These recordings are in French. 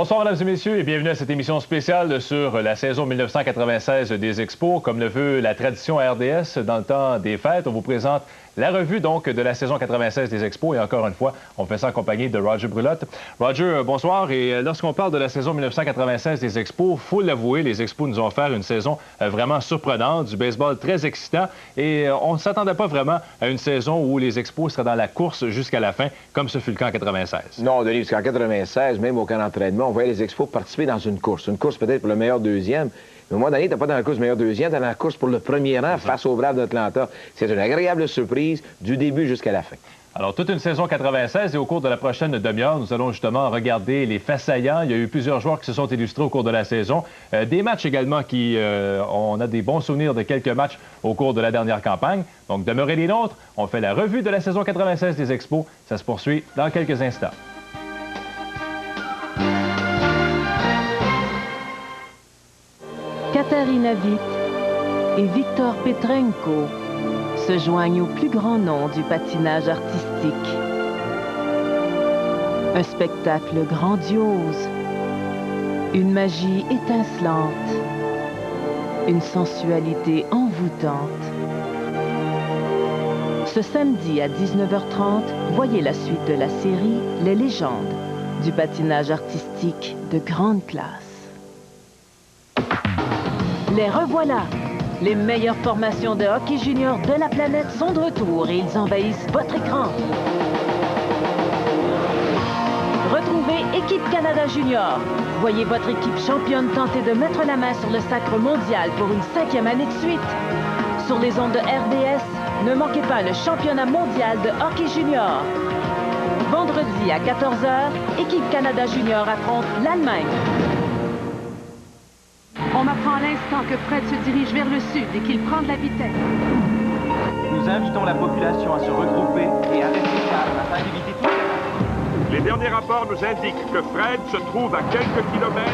Bonsoir, mesdames et messieurs, et bienvenue à cette émission spéciale sur la saison 1996 des Expos. Comme le veut la tradition à RDS, dans le temps des fêtes, on vous présente la revue donc de la saison 96 des Expos. Et encore une fois, on fait ça en compagnie de Roger Brulotte. Roger, bonsoir. Et lorsqu'on parle de la saison 1996 des Expos, il faut l'avouer, les Expos nous ont offert une saison vraiment surprenante, du baseball très excitant. Et on ne s'attendait pas vraiment à une saison où les Expos seraient dans la course jusqu'à la fin, comme ce fut le cas en 96. Non, Denis, parce qu'en 96, même au camp d'entraînement, on voyait les Expos participer dans une course. Une course peut-être pour le meilleur deuxième. Mais moi, Denis, t'es pas dans la course du meilleur deuxième, t'es dans la course pour le premier rang face aux Braves d'Atlanta. C'est une agréable surprise du début jusqu'à la fin. Alors, toute une saison 96, et au cours de la prochaine demi-heure, nous allons justement regarder les faits saillants. Il y a eu plusieurs joueurs qui se sont illustrés au cours de la saison. Des matchs également qui... on a des bons souvenirs de quelques matchs au cours de la dernière campagne. Donc, demeurez les nôtres. On fait la revue de la saison 96 des Expos. Ça se poursuit dans quelques instants. Katarina Witt et Victor Petrenko se joignent au plus grand nom du patinage artistique. Un spectacle grandiose, une magie étincelante, une sensualité envoûtante. Ce samedi à 19h30, voyez la suite de la série Les légendes du patinage artistique de grande classe. Les revoilà! Les meilleures formations de hockey junior de la planète sont de retour et ils envahissent votre écran. Retrouvez Équipe Canada Junior. Voyez votre équipe championne tenter de mettre la main sur le sacre mondial pour une 5e année de suite. Sur les ondes de RDS, ne manquez pas le championnat mondial de hockey junior. Vendredi à 14h, Équipe Canada Junior affronte l'Allemagne. On apprend à l'instant que Fred se dirige vers le sud et qu'il prend de la vitesse. Nous invitons la population à se regrouper et à rester calme afin d'éviter tout péril. Les derniers rapports nous indiquent que Fred se trouve à quelques kilomètres.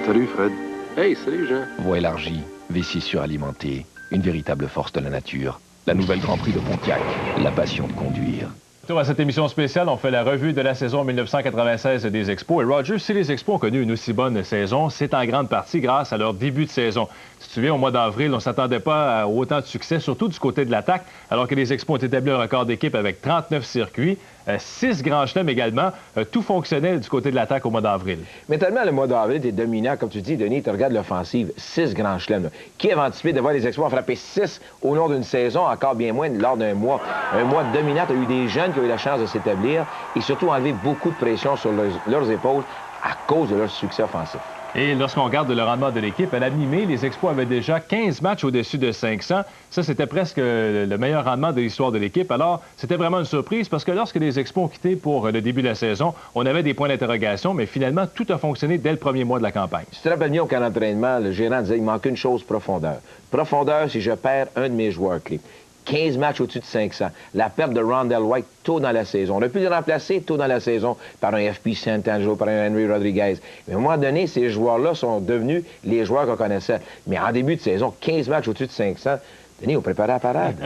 Salut Fred. Hey, salut Jean. Voie élargie, vessie suralimentée, une véritable force de la nature. La nouvelle Grand Prix de Pontiac, la passion de conduire. À cette émission spéciale, on fait la revue de la saison 1996 des Expos. Et Roger, si les Expos ont connu une aussi bonne saison, c'est en grande partie grâce à leur début de saison. Si tu te souviens, au mois d'avril, on ne s'attendait pas à autant de succès, surtout du côté de l'attaque, alors que les Expos ont établi un record d'équipe avec 39 circuits, 6 grands chelems également. Tout fonctionnait du côté de l'attaque au mois d'avril. Mais tellement le mois d'avril est dominant, comme tu dis, Denis, tu regardes l'offensive, 6 grands chelems. Qui avait anticipé de voir les Expos frapper 6 au long d'une saison, encore bien moins lors d'un mois? Un mois dominant, tu as eu des jeunes qui ont eu la chance de s'établir et surtout enlever beaucoup de pression sur leurs épaules à cause de leur succès offensif. Et lorsqu'on regarde le rendement de l'équipe, à la mi-mai, les Expos avaient déjà 15 matchs au-dessus de 500. Ça, c'était presque le meilleur rendement de l'histoire de l'équipe. Alors, c'était vraiment une surprise parce que lorsque les Expos ont quitté pour le début de la saison, on avait des points d'interrogation, mais finalement, tout a fonctionné dès le premier mois de la campagne. Si tu te rappelles bien au camp d'entraînement, le gérant disait il manque une chose, profondeur. Profondeur, si je perds un de mes joueurs clés. 15 matchs au-dessus de 500. La perte de Rondell White tôt dans la saison. On a pu le remplacer tôt dans la saison par un FP Santangelo, par un Henry Rodriguez. Mais à un moment donné, ces joueurs-là sont devenus les joueurs qu'on connaissait. Mais en début de saison, 15 matchs au-dessus de 500, Denis, on préparait la parade.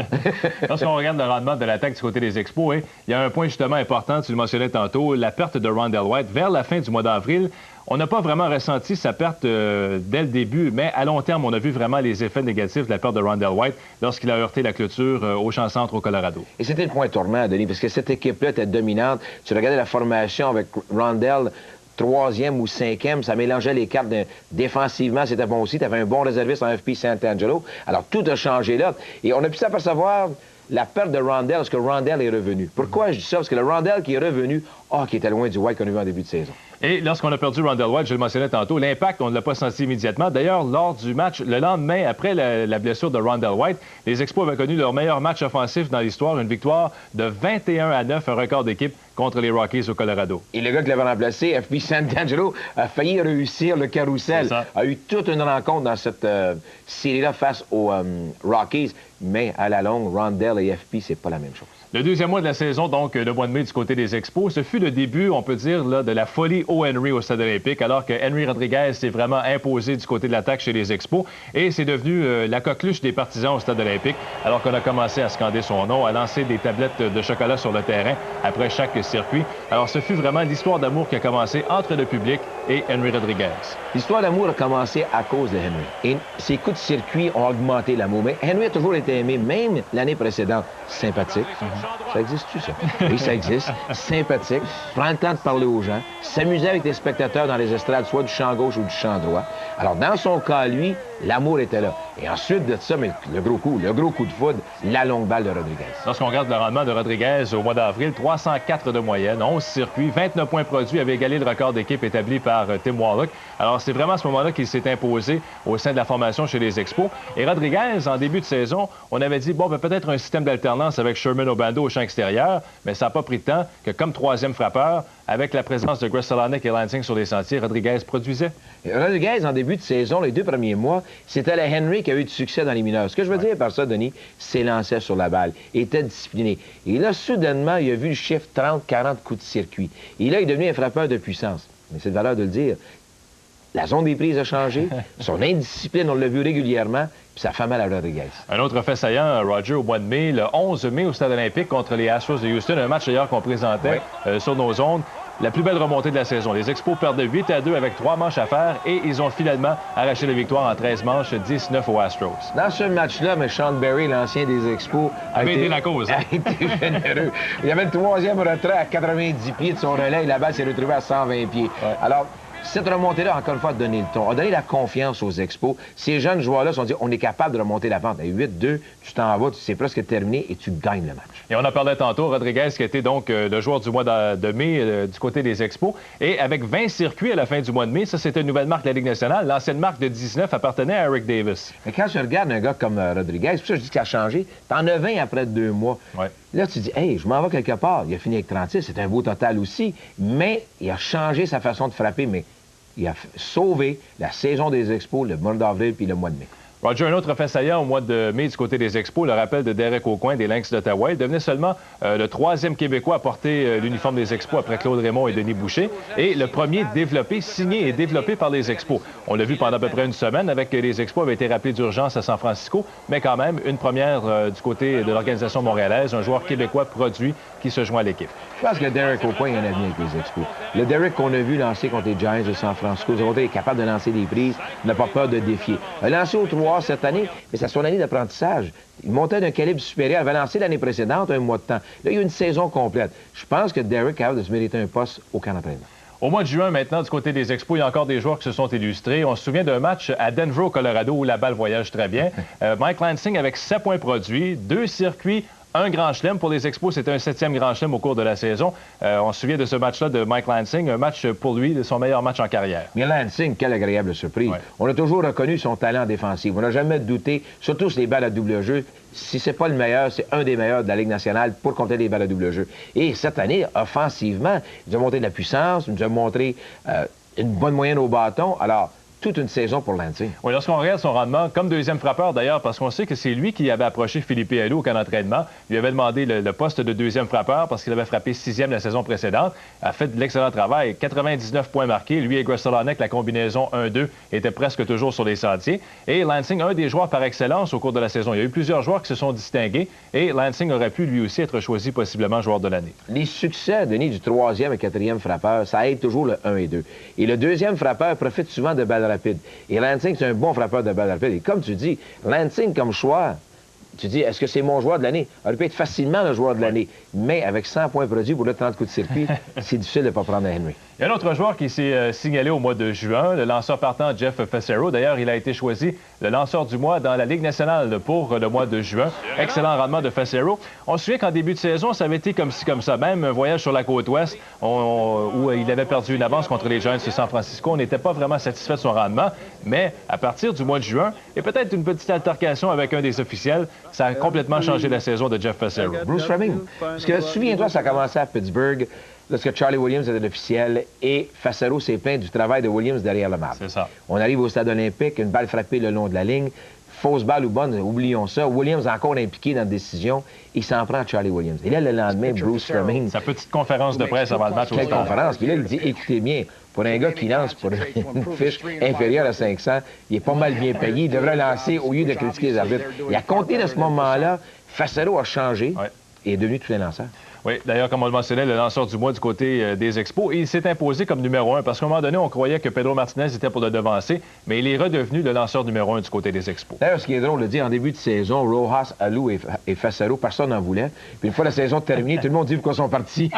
Lorsqu'on regarde le rendement de l'attaque du côté des Expos, il y a un point justement important, tu le mentionnais tantôt, la perte de Rondell White vers la fin du mois d'avril. On n'a pas vraiment ressenti sa perte dès le début, mais à long terme, on a vu vraiment les effets négatifs de la perte de Rondell White lorsqu'il a heurté la clôture au Champ-Centre au Colorado. Et c'était le point tournant, Denis, parce que cette équipe-là était dominante. Tu regardais la formation avec Rondell, 3e ou 5e, ça mélangeait les cartes défensivement, c'était bon aussi. Tu avais un bon réserviste en FP Santangelo. Alors, tout a changé là. Et on a pu s'apercevoir la perte de Rondell, parce que Rondell est revenu. Pourquoi je dis ça? Parce que le Rondell qui est revenu, qui était loin du White qu'on a vu en début de saison. Et lorsqu'on a perdu Rondell White, je le mentionnais tantôt, l'impact, on ne l'a pas senti immédiatement. D'ailleurs, lors du match, le lendemain, après la blessure de Rondell White, les Expos avaient connu leur meilleur match offensif dans l'histoire, une victoire de 21-9, un record d'équipe contre les Rockies au Colorado. Et le gars qui l'avait remplacé, FP Santangelo, a failli réussir le carrousel. A eu toute une rencontre dans cette série-là face aux Rockies, mais à la longue, Rondell et FP, c'est pas la même chose. Le deuxième mois de la saison, donc le mois de mai du côté des Expos, ce fut le début, on peut dire, là, de la folie O. Henry au Stade olympique, alors que Henry Rodriguez s'est vraiment imposé du côté de l'attaque chez les Expos et c'est devenu la coqueluche des partisans au Stade olympique, alors qu'on a commencé à scander son nom, à lancer des tablettes de chocolat sur le terrain après chaque circuit. Alors ce fut vraiment l'histoire d'amour qui a commencé entre le public et Henry Rodriguez. L'histoire d'amour a commencé à cause de Henry. Et ses coups de circuit ont augmenté l'amour. Mais Henry a toujours été aimé, même l'année précédente. Sympathique. Ça existe-tu, ça? Oui, ça existe. Sympathique. Prend le temps de parler aux gens. S'amuser avec les spectateurs dans les estrades, soit du champ gauche ou du champ droit. Alors, dans son cas, lui, l'amour était là. Et ensuite de ça, mais le gros coup de foudre, la longue balle de Rodriguez. Lorsqu'on regarde le rendement de Rodriguez au mois d'avril, 304 de moyenne, 11 circuits, 29 points produits, avait égalé le record d'équipe établi par Tim Wallach. Alors, c'est vraiment à ce moment-là qu'il s'est imposé au sein de la formation chez les Expos. Et Rodriguez, en début de saison, on avait dit, bon, peut-être un système d'alternance avec Sherman Obando au champ extérieur, mais ça n'a pas pris de temps que, comme troisième frappeur, avec la présence de Grzelcyk et Lansing sur les sentiers, Rodriguez produisait. Et Rodriguez, en début de saison, les 2 premiers mois, c'était la Henry qui a eu du succès dans les mineurs. Ce que je veux dire par ça, Denis, s'élançait sur la balle, était discipliné. Et là, soudainement, il a vu le chiffre 30-40 coups de circuit. Et là, il est devenu un frappeur de puissance. Mais c'est de valeur de le dire. La zone des prises a changé, son indiscipline, on l'a vu régulièrement, puis ça fait mal à Rodriguez. Un autre fait saillant, Roger, au mois de mai, le 11 mai au Stade olympique contre les Astros de Houston, un match d'ailleurs qu'on présentait sur nos ondes. La plus belle remontée de la saison. Les Expos perdaient 8-2 avec 3 manches à faire et ils ont finalement arraché la victoire en 13 manches, 19 aux Astros. Dans ce match-là, mais Sean Berry, l'ancien des Expos, avait été la cause. A été généreux. Il y avait le 3e retrait à 90 pieds de son relais et la balle s'est retrouvée à 120 pieds. Ouais. Alors, cette remontée-là, encore une fois, a donné le ton, a donné la confiance aux Expos. Ces jeunes joueurs-là se sont dit, on est capable de remonter la pente. À 8-2, tu t'en vas, c'est presque terminé et tu gagnes le match. Et on en parlait tantôt, Rodriguez qui était donc le joueur du mois de mai du côté des Expos. Et avec 20 circuits à la fin du mois de mai, ça c'était une nouvelle marque de la Ligue nationale. L'ancienne marque de 19 appartenait à Eric Davis. Mais quand tu regardes un gars comme Rodriguez, c'est pour ça que je dis qu'il a changé, t'en as 20 après 2 mois. Ouais. Là, tu dis, hey, je m'en vais quelque part. Il a fini avec 36, c'est un beau total aussi. Mais il a changé sa façon de frapper, mais il a sauvé la saison des Expos, le mois d'avril puis le mois de mai. Roger, un autre fait saillant au mois de mai du côté des Expos, le rappel de Derek Aucoin des Lynx d'Ottawa. Il devenait seulement le 3e Québécois à porter l'uniforme des Expos après Claude Raymond et Denis Boucher. Et le premier développé, signé et développé par les Expos. On l'a vu pendant à peu près une semaine avec les Expos avaient été rappelés d'urgence à San Francisco, mais quand même une première du côté de l'organisation montréalaise, un joueur québécois produit qui se joint à l'équipe. Je pense que Derek Aucoin a un avenir avec les Expos. Le Derek qu'on a vu lancer contre les Giants de San Francisco, il est capable de lancer des prises, n'a pas peur de défier. Il a lancé au 3 cette année, mais c'est son année d'apprentissage. Il montait d'un calibre supérieur. Il avait lancé l'année précédente un mois de temps. Là, il y a eu une saison complète. Je pense que Derek est capable de se mériter un poste au camp d'entraînement. Au mois de juin, maintenant, du côté des Expos, il y a encore des joueurs qui se sont illustrés. On se souvient d'un match à Denver, au Colorado, où la balle voyage très bien. Mike Lansing avec 7 points produits, 2 circuits, un grand chelem. Pour les Expos, c'était un 7e grand chelem au cours de la saison. On se souvient de ce match-là de Mike Lansing, un match pour lui, de son meilleur match en carrière. Mais Lansing, quelle agréable surprise. Ouais. On a toujours reconnu son talent défensif. On n'a jamais douté, surtout sur les balles à double jeu. Si c'est pas le meilleur, c'est un des meilleurs de la Ligue nationale pour compter les balles à double jeu. Et cette année, offensivement, il nous a montré de la puissance, il nous a montré une bonne moyenne au bâton. Alors, toute une saison pour Lansing. Oui, lorsqu'on regarde son rendement, comme deuxième frappeur d'ailleurs, parce qu'on sait que c'est lui qui avait approché Philippe Alou au camp d'entraînement, lui avait demandé le poste de deuxième frappeur parce qu'il avait frappé 6e la saison précédente, a fait de l'excellent travail, 99 points marqués. Lui et Grzelcyk, la combinaison 1-2, était presque toujours sur les sentiers. Et Lansing, un des joueurs par excellence au cours de la saison. Il y a eu plusieurs joueurs qui se sont distingués et Lansing aurait pu lui aussi être choisi possiblement joueur de l'année. Les succès, Denis, du 3e et 4e frappeur, ça aide toujours le 1 et 2. Et le 2e frappeur profite souvent de balles rapides. Et Lansing, c'est un bon frappeur de balles rapides. Et comme tu dis, Lansing comme choix, tu dis, est-ce que c'est mon joueur de l'année? Il aurait pu être facilement le joueur de l'année. Mais avec 100 points produits pour le 30 coups de circuit, c'est difficile de ne pas prendre Henry. Il y a un autre joueur qui s'est signalé au mois de juin, le lanceur partant Jeff Fassero. D'ailleurs, il a été choisi le lanceur du mois dans la Ligue nationale pour le mois de juin. Excellent rendement de Fassero. On se souvient qu'en début de saison, ça avait été comme ci, comme ça. Même un voyage sur la côte ouest où il avait perdu une avance contre les Giants de San Francisco. On n'était pas vraiment satisfait de son rendement. Mais à partir du mois de juin, et peut-être une petite altercation avec un des officiels, ça a complètement changé la saison de Jeff Fassero. Bruce Fleming. Parce que souviens-toi, ça a commencé à Pittsburgh, lorsque Charlie Williams était l'officiel, et Fassero s'est plaint du travail de Williams derrière le marbre. C'est ça. On arrive au Stade olympique, une balle frappée le long de la ligne. fausse balle ou bonne, oublions ça. Williams encore impliqué dans la décision. Il s'en prend à Charlie Williams. Et là, le lendemain, Bruce Fleming... Sa petite conférence de presse avant le match. Quelle conférence? Puis là, il dit, écoutez bien, pour un gars qui lance pour une fiche inférieure à 500, il est pas mal bien payé. Il devrait lancer au lieu de critiquer les arbitres. Et à compter de ce moment-là, Fassero a changé et est devenu tout un lanceur. Oui, d'ailleurs, comme on le mentionnait, le lanceur du mois du côté des Expos, et il s'est imposé comme numéro 1, parce qu'à un moment donné, on croyait que Pedro Martinez était pour le devancer, mais il est redevenu le lanceur numéro 1 du côté des Expos. D'ailleurs, ce qui est drôle de dire, en début de saison, Rojas, Alou et Fassero, personne n'en voulait. Puis une fois la saison terminée, tout le monde dit pourquoi ils sont partis.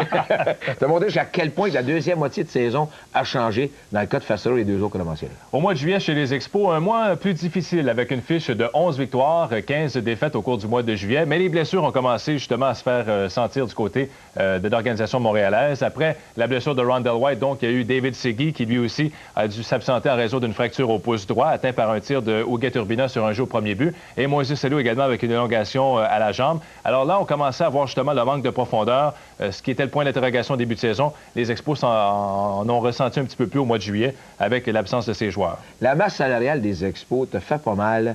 Ça montre jusqu'à quel point la deuxième moitié de saison a changé dans le cas de Fassero et les deux autres qu'on a mentionnés. Au mois de juillet, chez les Expos, un mois plus difficile, avec une fiche de 11 victoires, 15 défaites au cours du mois de juillet, mais les blessures ont commencé justement à se faire sentir du côté de l'organisation montréalaise. Après la blessure de Rondell White, donc, il y a eu David Segui qui, lui aussi, a dû s'absenter en raison d'une fracture au pouce droit, atteint par un tir de Hugues Turbina sur un jeu au premier but. Et Moïse Alou également avec une élongation à la jambe. Alors là, on commençait à voir justement le manque de profondeur, ce qui était le point d'interrogation au début de saison. Les Expos en ont ressenti un petit peu plus au mois de juillet avec l'absence de ces joueurs. La masse salariale des Expos te fait pas mal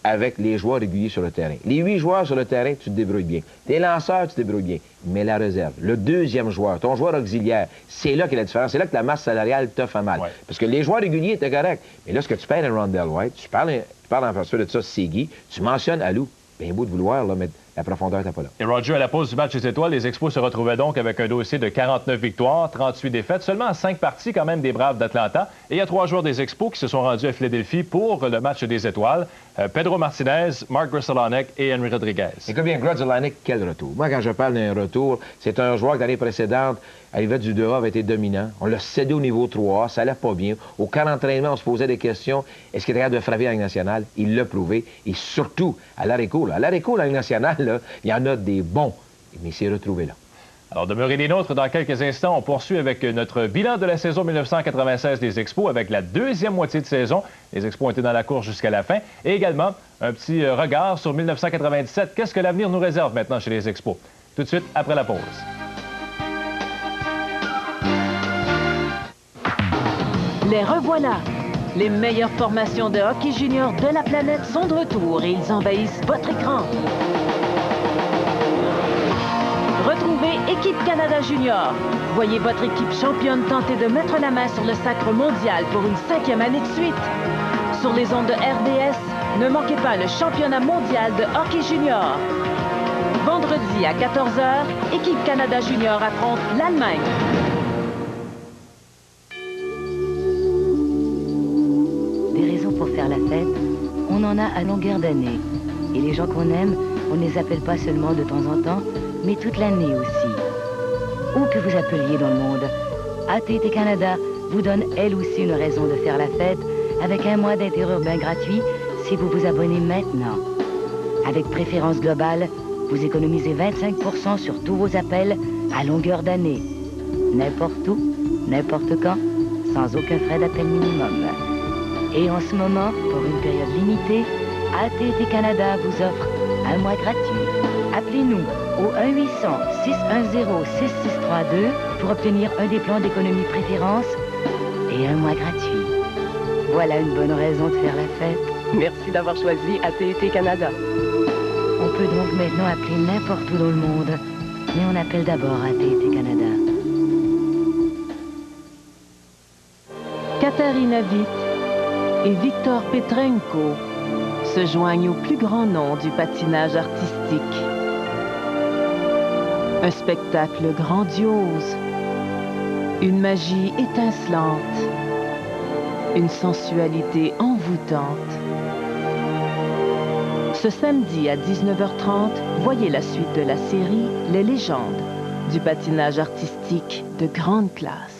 avec les joueurs réguliers sur le terrain. Les 8 joueurs sur le terrain, tu te débrouilles bien. Tes lanceurs, tu te débrouilles bien. Mais la réserve, le deuxième joueur, ton joueur auxiliaire, c'est là qu'il y a la différence. C'est là que la masse salariale te fait mal. Parce que les joueurs réguliers étaient corrects. Mais là, ce que tu perds à Rondell White, tu parles en face de ça, Segui, tu mentionnes Alou. Bien beau de vouloir, là, mais la profondeur n'était pas là. Et Roger, à la pause du match des Étoiles, les Expos se retrouvaient donc avec un dossier de 49 victoires, 38 défaites, seulement 5 parties quand même des Braves d'Atlanta. Et il y a 3 joueurs des Expos qui se sont rendus à Philadelphie pour le match des Étoiles. Pedro Martinez, Mark Grudzielanek et Henry Rodriguez. Écoute bien, Grudzielanek, quel retour. Moi, quand je parle d'un retour, c'est un joueur que l'année précédente, arrivé du 2A, avait été dominant. On l'a cédé au niveau 3A, ça allait pas bien. Au camp d'entraînement, on se posait des questions. Est-ce qu'il est capable de frapper à la Ligue nationale? Il l'a prouvé. Et surtout, à l'arrêt-court. À l'arrêt-court, la Ligue nationale, là, il y en a des bons. Mais il s'est retrouvé là. Alors, demeurez les nôtres. Dans quelques instants, on poursuit avec notre bilan de la saison 1996 des Expos avec la deuxième moitié de saison. Les Expos ont été dans la course jusqu'à la fin. Et également, un petit regard sur 1997. Qu'est-ce que l'avenir nous réserve maintenant chez les Expos? Tout de suite, après la pause. Les revoilà. Les meilleures formations de hockey junior de la planète sont de retour et ils envahissent votre écran. Retrouvez Équipe Canada Junior. Voyez votre équipe championne tenter de mettre la main sur le sacre mondial pour une 5e année de suite. Sur les ondes de RDS, ne manquez pas le championnat mondial de hockey junior. Vendredi à 14h, Équipe Canada Junior affronte l'Allemagne. Des raisons pour faire la fête, on en a à longueur d'année. Et les gens qu'on aime, on ne les appelle pas seulement de temps en temps, mais toute l'année aussi. Où que vous appeliez dans le monde, AT&T Canada vous donne elle aussi une raison de faire la fête avec un mois d'interurbain gratuit si vous vous abonnez maintenant. Avec préférence globale, vous économisez 25% sur tous vos appels à longueur d'année. N'importe où, n'importe quand, sans aucun frais d'appel minimum. Et en ce moment, pour une période limitée, AT&T Canada vous offre un mois gratuit. Appelez-nous au 1-800-610-6632 pour obtenir un des plans d'économie préférence et un mois gratuit. Voilà une bonne raison de faire la fête. Merci d'avoir choisi AT&T Canada. On peut donc maintenant appeler n'importe où dans le monde, mais on appelle d'abord AT&T Canada. Katarina Witt et Victor Petrenko se joignent au plus grand nom du patinage artistique. Un spectacle grandiose, une magie étincelante, une sensualité envoûtante. Ce samedi à 19h30, voyez la suite de la série Les légendes du patinage artistique de grande classe.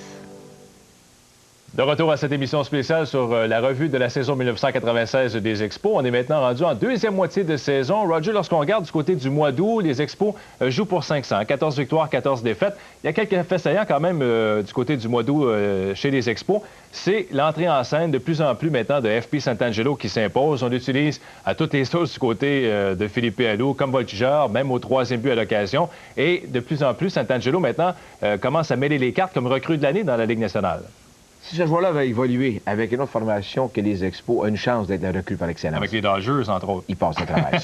De retour à cette émission spéciale sur la revue de la saison 1996 des Expos. On est maintenant rendu en deuxième moitié de saison. Roger, lorsqu'on regarde du côté du mois d'août, les Expos jouent pour 500. 14 victoires, 14 défaites. Il y a quelques faits saillants quand même du côté du mois d'août chez les Expos. C'est l'entrée en scène de plus en plus maintenant de FP Santangelo qui s'impose. On l'utilise à toutes les sauces du côté de Philippe Alou comme voltigeur, même au troisième but à l'occasion. Et de plus en plus, Santangelo maintenant commence à mêler les cartes comme recrue de l'année dans la Ligue nationale. Si ce joueur-là va évoluer avec une autre formation que les Expos, a une chance d'être un recrue par excellence. Avec les Dodgers, entre autres. Il passe le travail.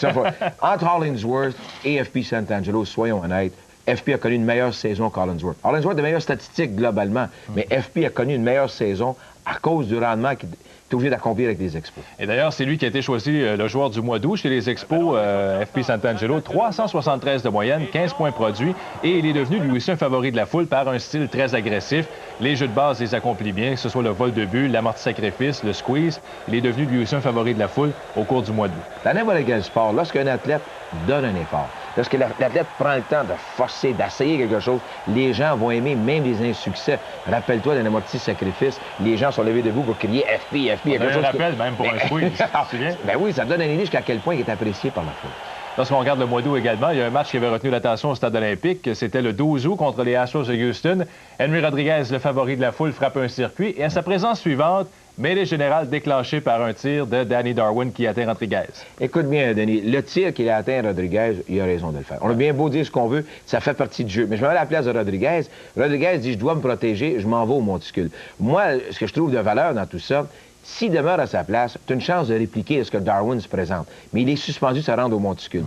Entre Hollingsworth et FP Santangelo, soyons honnêtes, FP a connu une meilleure saison qu'Hollingsworth. Hollingsworth a de meilleures statistiques globalement, mais FP a connu une meilleure saison à cause du rendement qu'il est obligé d'accomplir avec les Expos. Et d'ailleurs, c'est lui qui a été choisi le joueur du mois d'août chez les Expos, FP Santangelo. 373 de moyenne, 15 points produits, et il est devenu lui aussi un favori de la foule par un style très agressif. Les jeux de base les accomplit bien, que ce soit le vol de but, l'amorti-sacrifice, le squeeze. Il est devenu lui aussi un favori de la foule au cours du mois d'août. Dans n'importe quel sport, lorsqu'un athlète donne un effort, lorsque l'athlète prend le temps de forcer, d'essayer quelque chose, les gens vont aimer même les insuccès. Rappelle-toi d'un amorti-sacrifice, les gens sont levés debout pour crier FP, FP. On a un rappel même pour un squeeze, tu te souviens? Ben oui, ça donne une idée jusqu'à quel point il est apprécié par la foule. Lorsqu'on regarde le mois d'août également, il y a un match qui avait retenu l'attention au Stade olympique. C'était le 12 août contre les Astros de Houston. Henry Rodriguez, le favori de la foule, frappe un circuit. Et à sa présence suivante, mêlée générale déclenchée par un tir de Danny Darwin qui atteint Rodriguez. Écoute bien, Denis, le tir qu'il a atteint Rodriguez, il a raison de le faire. On a bien beau dire ce qu'on veut, ça fait partie du jeu. Mais je me mets à la place de Rodriguez. Rodriguez dit, je dois me protéger, je m'en vais au monticule. Moi, ce que je trouve de valeur dans tout ça, s'il demeure à sa place, tu as une chance de répliquer ce que Darwin se présente. Mais il est suspendu de se rendre au monticule.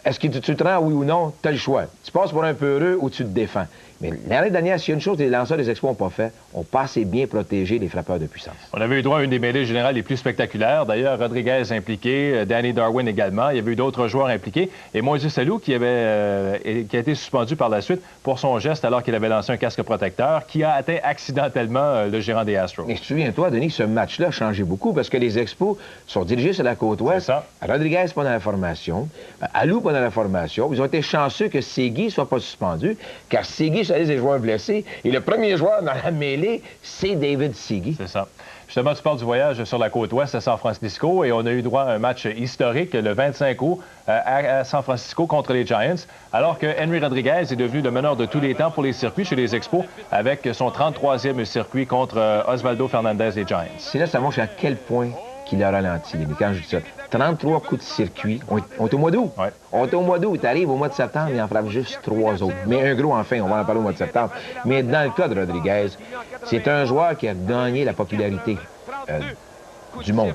Est-ce que tu te rends, oui ou non? Tu as le choix. Tu passes pour un peu heureux ou tu te défends. Mais l'année dernière, s'il y a une chose que les lanceurs des Expos n'ont pas fait, on pas assez bien protégé les frappeurs de puissance. On avait eu droit à une des mêlées générales les plus spectaculaires. D'ailleurs, Rodriguez impliqué, Danny Darwin également. Il y avait eu d'autres joueurs impliqués. Et Moïse Salou qui a été suspendu par la suite pour son geste alors qu'il avait lancé un casque protecteur qui a atteint accidentellement le gérant des Astros. Mais souviens-toi, Denis, ce match-là a changé beaucoup parce que les Expos sont dirigés sur la côte ouest. C'est ça. Rodriguez pas dans la formation, Alou pas dans la formation. Ils ont été chanceux que Segui soit pas suspendu, car Segui des joueurs blessés. Et le premier joueur dans la mêlée, c'est David Segui. C'est ça. Justement, tu parles du voyage sur la côte ouest à San Francisco et on a eu droit à un match historique le 25 août à San Francisco contre les Giants, alors que Henry Rodriguez est devenu le meneur de tous les temps pour les circuits chez les Expos avec son 33e circuit contre Osvaldo Fernandez des Giants. C'est là, ça montre à quel point qu'il a ralenti. Mais quand je dis ça, 33 coups de circuit. On est au mois d'août. Ouais. On est au mois d'août. Tu arrives au mois de septembre, il en frappe juste 3 autres. Mais un gros, enfin, on va en parler au mois de septembre. Mais dans le cas de Rodriguez, c'est un joueur qui a gagné la popularité du monde,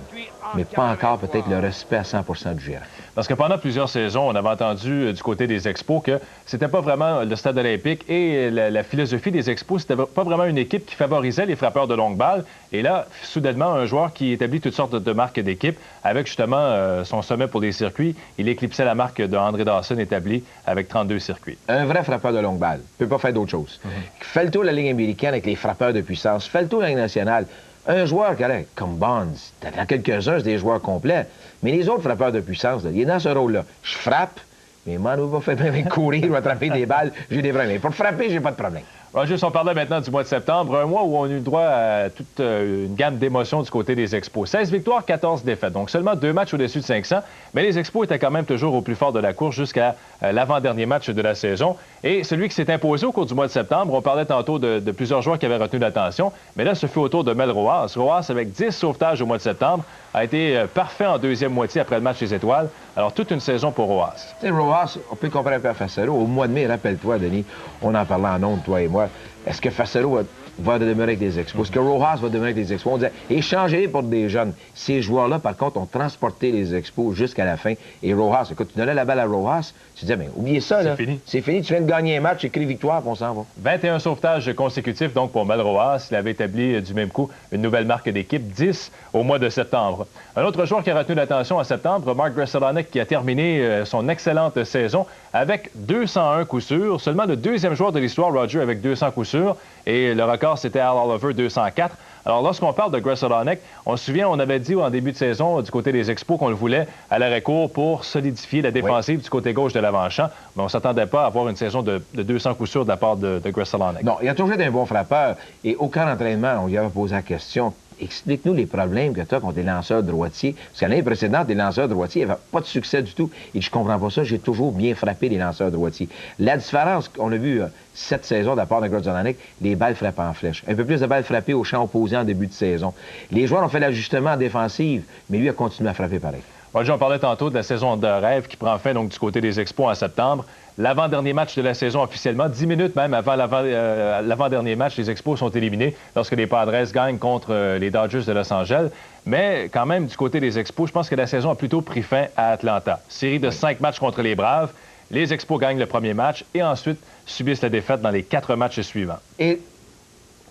mais pas encore peut-être le respect à 100% du gérant. Parce que pendant plusieurs saisons, on avait entendu du côté des Expos que c'était pas vraiment le Stade olympique et la philosophie des Expos, c'était pas vraiment une équipe qui favorisait les frappeurs de longue balle. Et là, soudainement, un joueur qui établit toutes sortes de marques d'équipe, avec justement son sommet pour les circuits, il éclipsait la marque de André Dawson établie avec 32 circuits. Un vrai frappeur de longue balle ne peut pas faire d'autre chose. Fais le tour de la Ligue américaine avec les frappeurs de puissance. Fais le tour de la Ligue nationale. Un joueur comme Bonds, dans quelques-uns, c'est des joueurs complets. Mais les autres frappeurs de puissance, là, il est dans ce rôle-là. Je frappe, mais Manu va faire même courir ou attraper des balles, j'ai des problèmes. Pour frapper, j'ai pas de problème. Roger, on parlait maintenant du mois de septembre, un mois où on a eu droit à toute une gamme d'émotions du côté des Expos. 16 victoires, 14 défaites, donc seulement 2 matchs au-dessus de 500, mais les Expos étaient quand même toujours au plus fort de la course jusqu'à l'avant-dernier match de la saison. Et celui qui s'est imposé au cours du mois de septembre, on parlait tantôt de plusieurs joueurs qui avaient retenu l'attention, mais là, ce fut au tour de Mel Rojas. Rojas, avec 10 sauvetages au mois de septembre, a été parfait en deuxième moitié après le match des Étoiles. Alors, toute une saison pour Rojas. Tu sais, Rojas, on peut comparer un peu à Fassero. Au mois de mai, rappelle-toi, Denis, on en parlait en ondes, toi et moi. Est-ce que Fassero va demeurer avec des Expos? Est-ce que Rojas va demeurer avec des Expos? On disait, échangez-les pour des jeunes. Ces joueurs-là, par contre, ont transporté les Expos jusqu'à la fin. Et Rojas, écoute, tu donnais la balle à Rojas, tu disais, mais oubliez ça, là. C'est fini. C'est fini, tu viens de gagner un match, écris victoire, puis on s'en va. 21 sauvetages consécutifs, donc, pour Mel Rojas. Il avait établi du même coup une nouvelle marque d'équipe, 10 au mois de septembre. Un autre joueur qui a retenu l'attention en septembre, Mark Grudzielanek, qui a terminé son excellente saison avec 201 coups sûrs. Seulement le deuxième joueur de l'histoire, Roger, avec 200 coups sûrs. Et le record, c'était Al Oliver, 204. Alors, lorsqu'on parle de Grudzielanek, on se souvient, on avait dit en début de saison, du côté des Expos, qu'on le voulait à l'arrêt-court pour solidifier la défensive du côté gauche de l'avant-champ. Mais on ne s'attendait pas à avoir une saison de 200 coups sûrs de la part de Grudzielanek. Non, il a toujours été un bon frappeur. Et au camp d'entraînement, on lui avait posé la question. Explique-nous les problèmes que tu as contre les lanceurs droitiers. Parce que l'année précédente, les lanceurs droitiers n'avaient pas de succès du tout. Et je comprends pas ça. J'ai toujours bien frappé les lanceurs droitiers. La différence qu'on a vue cette saison de la part de Grudzielanek, les balles frappées en flèche. Un peu plus de balles frappées au champ opposé en début de saison. Les joueurs ont fait l'ajustement en défensive, mais lui a continué à frapper pareil. Roger, on parlait tantôt de la saison de rêve qui prend fin donc, du côté des Expos en septembre. L'avant-dernier match de la saison officiellement, 10 minutes même avant l'avant-dernier match, les Expos sont éliminés lorsque les Padres gagnent contre les Dodgers de Los Angeles. Mais quand même, du côté des Expos, je pense que la saison a plutôt pris fin à Atlanta. Série de 5 matchs contre les Braves. Les Expos gagnent le premier match et ensuite subissent la défaite dans les 4 matchs suivants. Et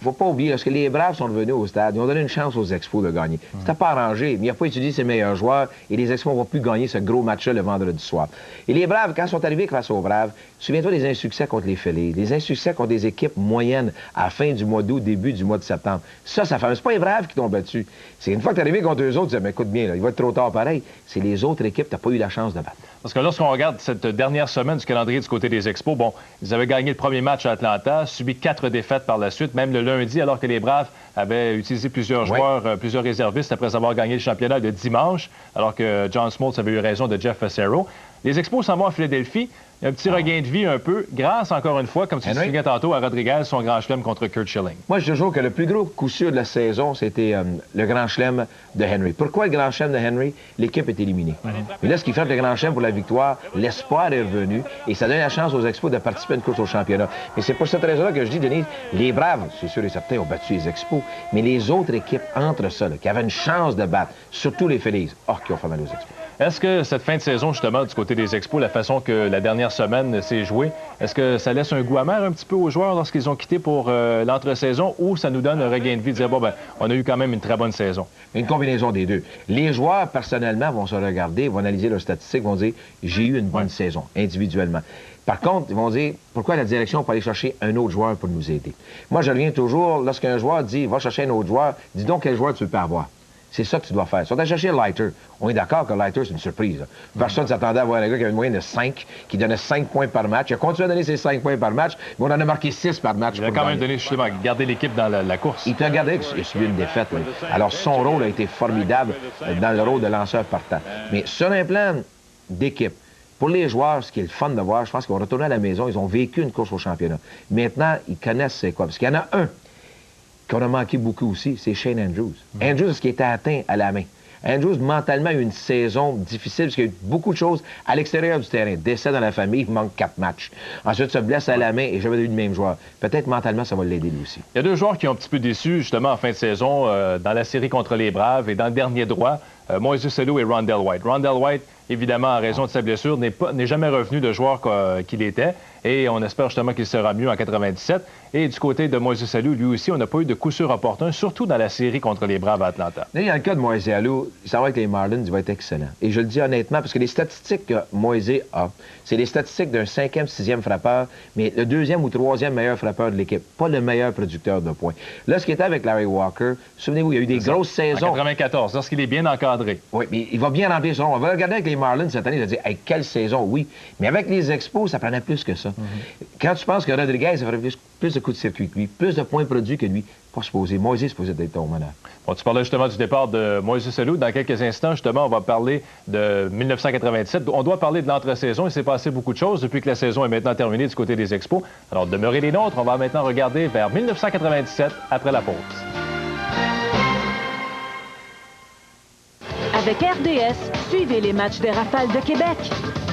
il ne faut pas oublier, parce que les Braves sont revenus au stade, ils ont donné une chance aux Expos de gagner. C'était pas arrangé, mais il n'a pas étudié ses meilleurs joueurs et les Expos ne vont plus gagner ce gros match-là le vendredi soir. Et les Braves, quand ils sont arrivés face aux Braves, souviens-toi des insuccès contre les Phillies, des insuccès contre des équipes moyennes à la fin du mois d'août, début du mois de septembre. Ça fait... C'est pas les Braves qui t'ont battu. C'est une fois que tu es arrivé contre eux autres, tu disais, mais écoute bien, là, il va être trop tard pareil. C'est les autres équipes que tu n'as pas eu la chance de battre. Parce que lorsqu'on regarde cette dernière semaine du calendrier du côté des Expos, bon, ils avaient gagné le premier match à Atlanta, subi 4 défaites par la suite, même le lundi, alors que les Braves avaient utilisé plusieurs joueurs, plusieurs réservistes après avoir gagné le championnat le dimanche, alors que John Smoltz avait eu raison de Jeff Fassero. Les Expos s'en vont à Philadelphie. Il y a un petit regain de vie un peu, grâce encore une fois, comme tu disais tantôt, à Rodriguez, son grand chelem contre Curt Schilling. Moi, je dis toujours que le plus gros coup sûr de la saison, c'était le grand chelem de Henry. Pourquoi le grand chelem de Henry? L'équipe est éliminée. Mais là, ce qui fait le grand chelem pour la victoire, l'espoir est revenu et ça donne la chance aux Expos de participer à une course au championnat. Et c'est pour cette raison-là que je dis, Denise, les Braves, c'est sûr et certain, ont battu les Expos, mais les autres équipes entre ça, là, qui avaient une chance de battre, surtout les Phillies, qui ont fait mal aux Expos. Est-ce que cette fin de saison, justement, du côté des Expos, la façon que la dernière semaine s'est jouée, est-ce que ça laisse un goût amer un petit peu aux joueurs lorsqu'ils ont quitté pour l'entre-saison ou ça nous donne un regain de vie de dire, bon, ben, on a eu quand même une très bonne saison? Une combinaison des deux. Les joueurs, personnellement, vont se regarder, vont analyser leurs statistiques, vont dire, j'ai eu une bonne saison, individuellement. Par contre, ils vont dire, pourquoi la direction peut aller chercher un autre joueur pour nous aider? Moi, je reviens toujours, lorsqu'un joueur dit, va chercher un autre joueur, dis donc quel joueur tu peux avoir. C'est ça que tu dois faire. Si on t'a cherché Leiter, on est d'accord que Leiter, c'est une surprise. Là. Personne ne s'attendait à voir un gars qui avait une moyenne de 5, qui donnait 5 points par match. Il a continué à donner ses 5 points par match, mais on en a marqué 6 par match. Il a quand même donné, justement, garder l'équipe dans la course. Il t'a gardé, il a subi une défaite. Là. Alors, son rôle a été formidable dans le rôle de lanceur partant. Mais sur un plan d'équipe, pour les joueurs, ce qui est le fun de voir, je pense qu'ils vont retourner à la maison, ils ont vécu une course au championnat. Maintenant, ils connaissent c'est quoi. Parce qu'il y en a un qu'on a manqué beaucoup aussi, c'est Shane Andrews. Andrews, ce qui était atteint à la main. Andrews, mentalement, a eu une saison difficile parce qu'il y a eu beaucoup de choses à l'extérieur du terrain. Décès dans la famille, il manque 4 matchs. Ensuite, se blesse à la main et jamais eu le même joueur. Peut-être mentalement, ça va l'aider lui aussi. Il y a 2 joueurs qui ont un petit peu déçu, justement, en fin de saison, dans la série contre les Braves et dans le dernier droit, Moises Alou et Rondell White. Rondell White, évidemment, en raison de sa blessure, n'est jamais revenu de joueur qu'il était. Et on espère justement qu'il sera mieux en 97. Et du côté de Moises Alou, lui aussi, on n'a pas eu de coup sûr opportun, surtout dans la série contre les Braves à Atlanta. Dans le cas de Moises Alou, ça va avec les Marlins, il va être excellent. Et je le dis honnêtement, parce que les statistiques que Moises a, c'est les statistiques d'un 5e, 6e frappeur, mais le 2e ou 3e meilleur frappeur de l'équipe, pas le meilleur producteur de points. Là, ce qui était avec Larry Walker, souvenez-vous, il y a eu des grosses saisons. En 94, lorsqu'il est bien encadré. Oui, mais il va bien remplir son rôle. On va regarder avec les Marlins cette année, il va dire, hey, quelle saison, oui. Mais avec les Expos, ça prenait plus que ça. Quand tu penses que Rodriguez, ça ferait plus de coups de circuit que lui, plus de points produits que lui, pas supposé. Moises est supposé d'être ton meneur. Bon, tu parlais justement du départ de Moises Alou. Dans quelques instants, justement, on va parler de 1997. On doit parler de l'entre-saison. Il s'est passé beaucoup de choses depuis que la saison est maintenant terminée du côté des Expos. Alors, demeurez les nôtres. On va maintenant regarder vers 1997 après la pause. Avec RDS, suivez les matchs des Rafales de Québec.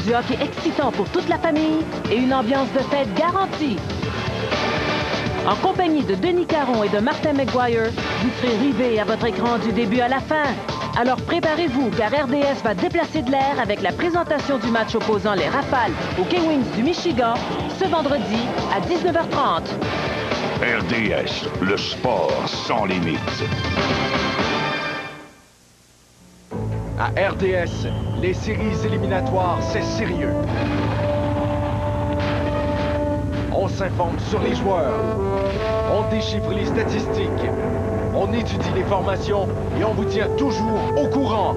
Du hockey excitant pour toute la famille et une ambiance de fête garantie. En compagnie de Denis Caron et de Martin McGuire, vous serez rivés à votre écran du début à la fin. Alors préparez-vous, car RDS va déplacer de l'air avec la présentation du match opposant les Rafales aux K-Wings du Michigan ce vendredi à 19h30. RDS, le sport sans limite. À RDS, les séries éliminatoires, c'est sérieux. On s'informe sur les joueurs, on déchiffre les statistiques, on étudie les formations et on vous tient toujours au courant.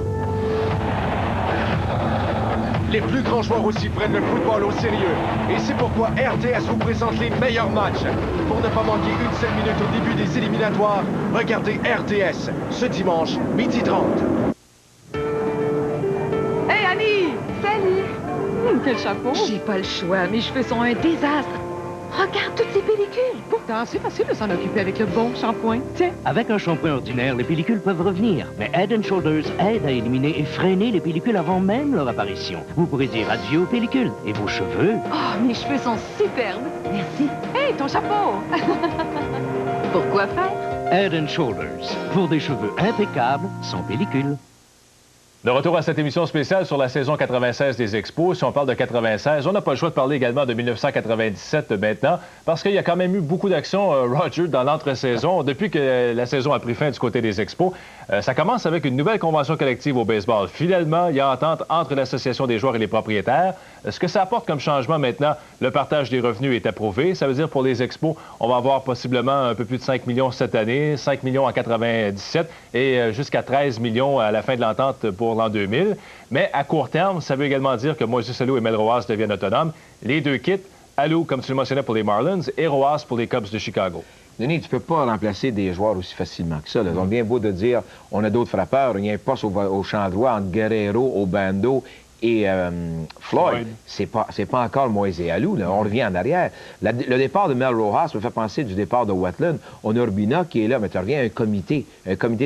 Les plus grands joueurs aussi prennent le football au sérieux. Et c'est pourquoi RDS vous présente les meilleurs matchs. Pour ne pas manquer une seule minute au début des éliminatoires, regardez RDS ce dimanche, 12h30. Hey Annie! Salut! Quel chapeau! J'ai pas le choix, mes cheveux sont un désastre. Regarde toutes ces pellicules. Pourtant, c'est facile de s'en occuper avec le bon shampoing. Tiens. Avec un shampoing ordinaire, les pellicules peuvent revenir. Mais Head & Shoulders aide à éliminer et freiner les pellicules avant même leur apparition. Vous pourrez dire adieu aux pellicules. Et vos cheveux? Oh, mes cheveux sont superbes. Merci. Hey, ton chapeau. Pourquoi faire? Head & Shoulders. Pour des cheveux impeccables, sans pellicule. De retour à cette émission spéciale sur la saison 96 des Expos. Si on parle de 96, on n'a pas le choix de parler également de 1997 maintenant, parce qu'il y a quand même eu beaucoup d'actions, Roger, dans l'entre-saison. Depuis que la saison a pris fin du côté des Expos, ça commence avec une nouvelle convention collective au baseball. Finalement, il y a entente entre l'Association des joueurs et les propriétaires. Ce que ça apporte comme changement maintenant, le partage des revenus est approuvé. Ça veut dire pour les Expos, on va avoir possiblement un peu plus de 5 millions cette année, 5 millions en 97 et jusqu'à 13 millions à la fin de l'entente pour l'an 2000. Mais à court terme, ça veut également dire que Moises Alou et Mel Rojas deviennent autonomes. Les deux quittent. Alou, comme tu le mentionnais, pour les Marlins et Rojas pour les Cubs de Chicago. Denis, tu ne peux pas remplacer des joueurs aussi facilement que ça. Là. On vient beau de dire on a d'autres frappeurs, il y a un poste au champ droit entre Guerrero, Obando et Floyd. C'est pas encore Moises Alou. Là. On revient en arrière. Le départ de Mel Rojas me fait penser du départ de Wetland. On a Urbina qui est là, mais tu reviens à un comité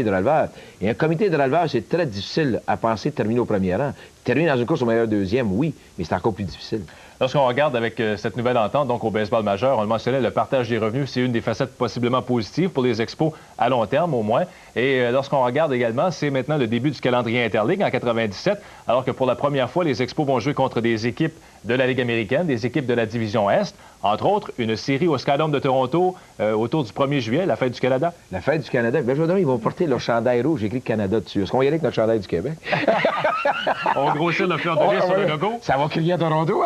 de releveurs. Et un comité de releveurs, c'est très difficile à penser de terminer au premier rang. Terminer dans une course au meilleur deuxième, oui, mais c'est encore plus difficile. Lorsqu'on regarde avec cette nouvelle entente, donc au baseball majeur, on le mentionnait, le partage des revenus, c'est une des facettes possiblement positives pour les Expos à long terme, au moins. Et lorsqu'on regarde également, c'est maintenant le début du calendrier Interligue en 97, alors que pour la première fois, les Expos vont jouer contre des équipes de la Ligue américaine, des équipes de la Division Est. Entre autres, une série au Skydome de Toronto autour du 1er juillet, la fête du Canada. La fête du Canada. Bien, je veux dire, ils vont porter leur chandail rouge, j'ai écrit Canada dessus. Est-ce qu'on va y aller avec notre chandail du Québec? On grossit le fleur de lys sur le logo. Ça va crier à Toronto.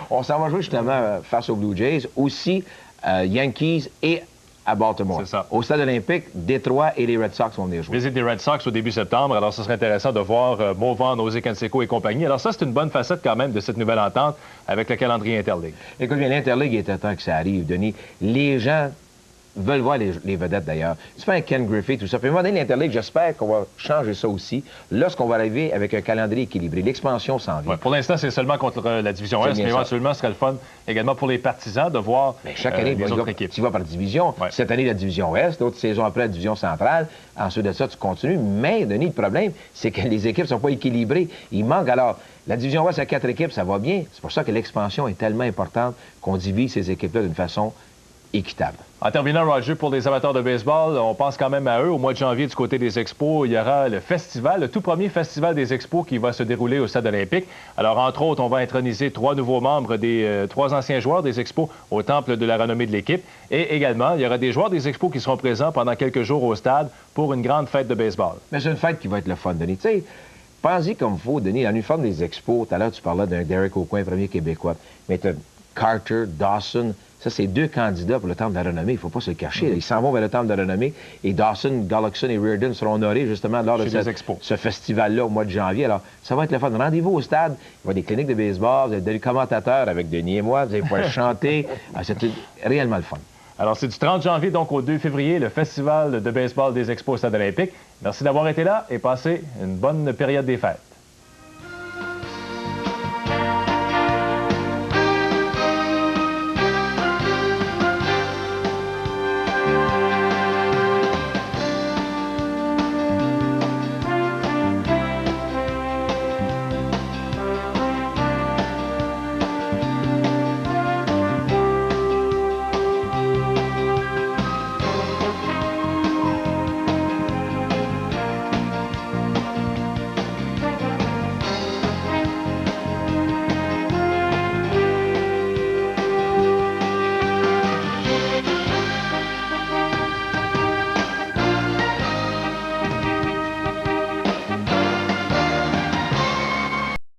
On s'en va jouer justement face aux Blue Jays, aussi Yankees et à Baltimore. C'est ça. Au stade olympique, Détroit et les Red Sox vont venir jouer. Visite des Red Sox au début septembre. Alors, ce serait intéressant de voir Movan, José Canseco et compagnie. Alors, ça, c'est une bonne facette quand même de cette nouvelle entente avec le calendrier Interligue. Écoute bien, l'Interligue, il était temps que ça arrive, Denis. Les gens veulent voir les vedettes, d'ailleurs. C'est pas un Ken Griffey, tout ça. Puis, à un moment donné, l'Interligue, j'espère qu'on va changer ça aussi lorsqu'on va arriver avec un calendrier équilibré. L'expansion s'en vient. Ouais, pour l'instant, c'est seulement contre la Division Est, mais éventuellement, ce serait le fun également pour les partisans de voir chaque année, les autres équipes. Tu vas par division. Ouais. Cette année, la Division Est, l'autre saison après, la Division Centrale. Ensuite de ça, tu continues. Mais, Denis, le problème, c'est que les équipes ne sont pas équilibrées. Il manque alors... La Division Ouest à 4 équipes, ça va bien. C'est pour ça que l'expansion est tellement importante qu'on divise ces équipes-là d'une façon équitable. En terminant, Roger, pour les amateurs de baseball, on pense quand même à eux. Au mois de janvier, du côté des Expos, il y aura le festival, le tout premier festival des Expos qui va se dérouler au stade olympique. Alors, entre autres, on va introniser 3 nouveaux membres des 3 anciens joueurs des Expos au temple de la renommée de l'équipe. Et également, il y aura des joueurs des Expos qui seront présents pendant quelques jours au stade pour une grande fête de baseball. Mais c'est une fête qui va être le fun, Denis. Tu sais, pense-y comme il faut, Denis. En uniforme des Expos, tout à l'heure, tu parlais d'un Derek Aucoin, premier Québécois. Mais tu as Carter, Dawson... Ça, c'est 2 candidats pour le Temple de la Renommée. Il ne faut pas se le cacher. Ils s'en vont vers le Temple de la Renommée. Et Dawson, Gullickson et Reardon seront honorés justement lors de ce festival-là au mois de janvier. Alors, ça va être le fun. Rendez-vous au stade. Il va y avoir des cliniques de baseball, vous avez des commentateurs avec Denis et moi. Vous allez pouvoir chanter. C'est réellement le fun. Alors, c'est du 30 janvier, donc au 2 février, le festival de baseball des Expos au stade olympique. Merci d'avoir été là et passez une bonne période des fêtes.